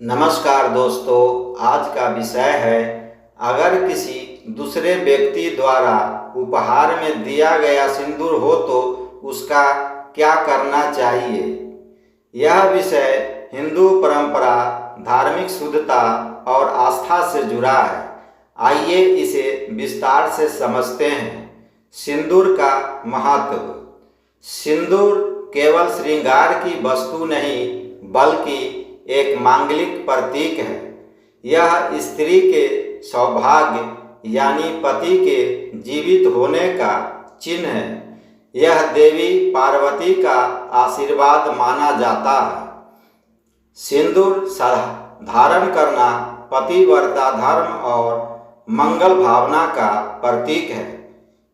नमस्कार दोस्तों, आज का विषय है अगर किसी दूसरे व्यक्ति द्वारा उपहार में दिया गया सिंदूर हो तो उसका क्या करना चाहिए। यह विषय हिंदू परंपरा, धार्मिक शुद्धता और आस्था से जुड़ा है। आइए इसे विस्तार से समझते हैं। सिंदूर का महत्व। सिंदूर केवल श्रृंगार की वस्तु नहीं बल्कि एक मांगलिक प्रतीक है। यह स्त्री के सौभाग्य यानी पति के जीवित होने का चिन्ह है। यह देवी पार्वती का आशीर्वाद माना जाता है। सिंदूर धारण करना पतिव्रता धर्म और मंगल भावना का प्रतीक है।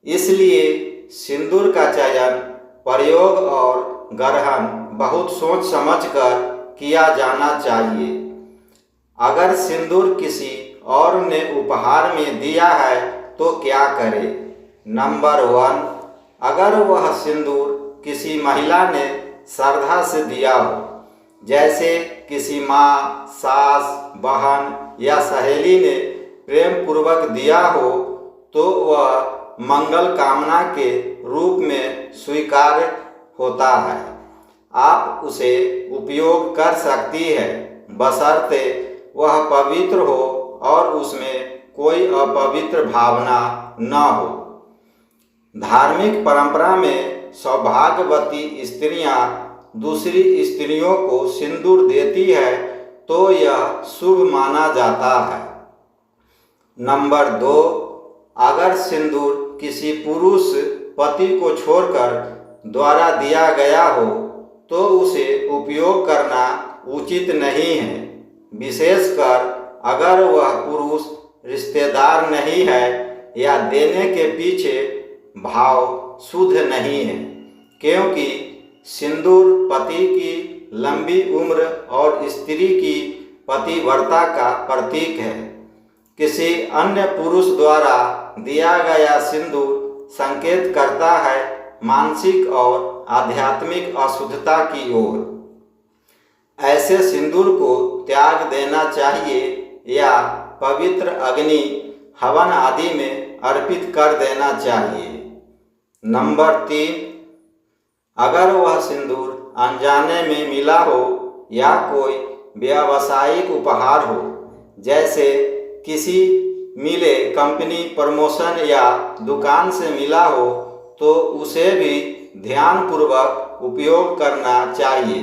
इसलिए सिंदूर का चयन, प्रयोग और ग्रहण बहुत सोच समझकर किया जाना चाहिए। अगर सिंदूर किसी और ने उपहार में दिया है तो क्या करें। नंबर 1, अगर वह सिंदूर किसी महिला ने श्रद्धा से दिया हो, जैसे किसी माँ, सास, बहन या सहेली ने प्रेम पूर्वक दिया हो, तो वह मंगल कामना के रूप में स्वीकार्य होता है। आप उसे उपयोग कर सकती है, बशर्ते वह पवित्र हो और उसमें कोई अपवित्र भावना न हो। धार्मिक परंपरा में सौभाग्यवती स्त्रियां दूसरी स्त्रियों को सिंदूर देती है तो यह शुभ माना जाता है। नंबर 2, अगर सिंदूर किसी पुरुष पति को छोड़कर द्वारा दिया गया हो तो उसे उपयोग करना उचित नहीं है, विशेषकर अगर वह पुरुष रिश्तेदार नहीं है या देने के पीछे भाव शुद्ध नहीं है, क्योंकि सिंदूर पति की लंबी उम्र और स्त्री की पतिव्रता का प्रतीक है। किसी अन्य पुरुष द्वारा दिया गया सिंदूर संकेत करता है मानसिक और आध्यात्मिक अशुद्धता की ओर। ऐसे सिंदूर को त्याग देना चाहिए या पवित्र अग्नि, हवन आदि में अर्पित कर देना चाहिए। नंबर 3, अगर वह सिंदूर अनजाने में मिला हो या कोई व्यावसायिक उपहार हो, जैसे किसी मिले, कंपनी प्रमोशन या दुकान से मिला हो, तो उसे भी ध्यानपूर्वक उपयोग करना चाहिए।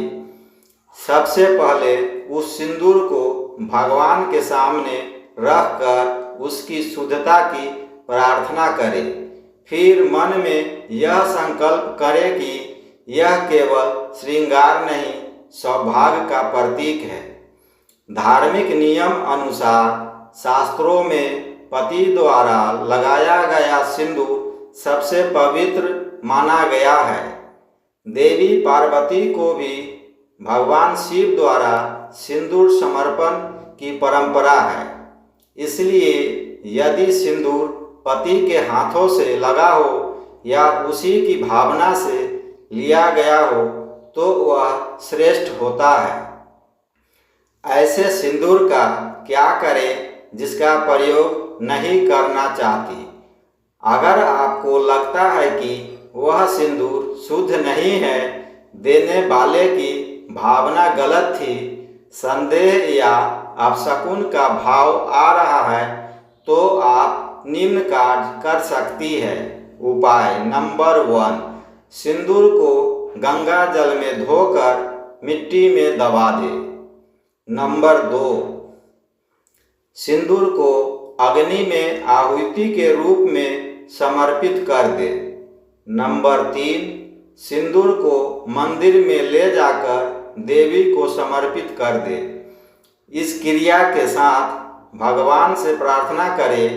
सबसे पहले उस सिंदूर को भगवान के सामने रखकर उसकी शुद्धता की प्रार्थना करें। फिर मन में यह संकल्प करें कि यह केवल श्रृंगार नहीं, सौभाग्य का प्रतीक है। धार्मिक नियम अनुसार शास्त्रों में पति द्वारा लगाया गया सिंदूर सबसे पवित्र माना गया है। देवी पार्वती को भी भगवान शिव द्वारा सिंदूर समर्पण की परंपरा है। इसलिए यदि सिंदूर पति के हाथों से लगा हो या उसी की भावना से लिया गया हो तो वह श्रेष्ठ होता है। ऐसे सिंदूर का क्या करें जिसका प्रयोग नहीं करना चाहती। अगर आपको लगता है कि वह सिंदूर शुद्ध नहीं है, देने वाले की भावना गलत थी, संदेह या अपशकुन का भाव आ रहा है, तो आप निम्न कार्य कर सकती है। उपाय। नंबर 1, सिंदूर को गंगा जल में धोकर मिट्टी में दबा दे। नंबर 2, सिंदूर को अग्नि में आहुति के रूप में समर्पित कर दे। नंबर 3, सिंदूर को मंदिर में ले जाकर देवी को समर्पित कर दे। इस क्रिया के साथ भगवान से प्रार्थना करें,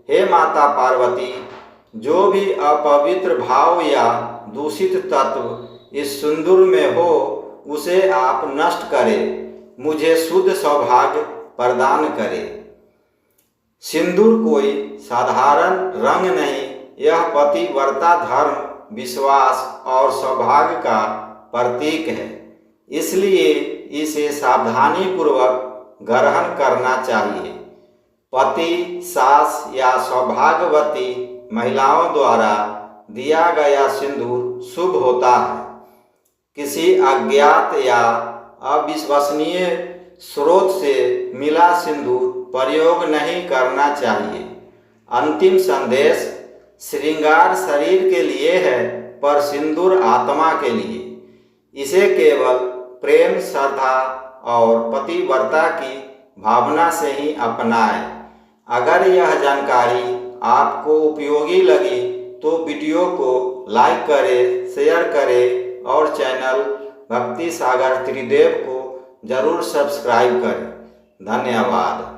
हे माता पार्वती, जो भी अपवित्र भाव या दूषित तत्व इस सिंदूर में हो उसे आप नष्ट करें, मुझे शुद्ध सौभाग्य प्रदान करें। सिंदूर कोई साधारण रंग नहीं, यह पतिव्रता धर्म, विश्वास और सौभाग्य का प्रतीक है। इसलिए इसे सावधानी पूर्वक ग्रहण करना चाहिए। पति, सास या सौभाग्यवती महिलाओं द्वारा दिया गया सिंदूर शुभ होता है। किसी अज्ञात या अविश्वसनीय स्रोत से मिला सिंदूर प्रयोग नहीं करना चाहिए। अंतिम संदेश: श्रृंगार शरीर के लिए है, पर सिंदूर आत्मा के लिए। इसे केवल प्रेम, श्रद्धा और पतिव्रता की भावना से ही अपनाएं। अगर यह जानकारी आपको उपयोगी लगी तो वीडियो को लाइक करें, शेयर करें और चैनल भक्ति सागर त्रिदेव को जरूर सब्सक्राइब करें। धन्यवाद।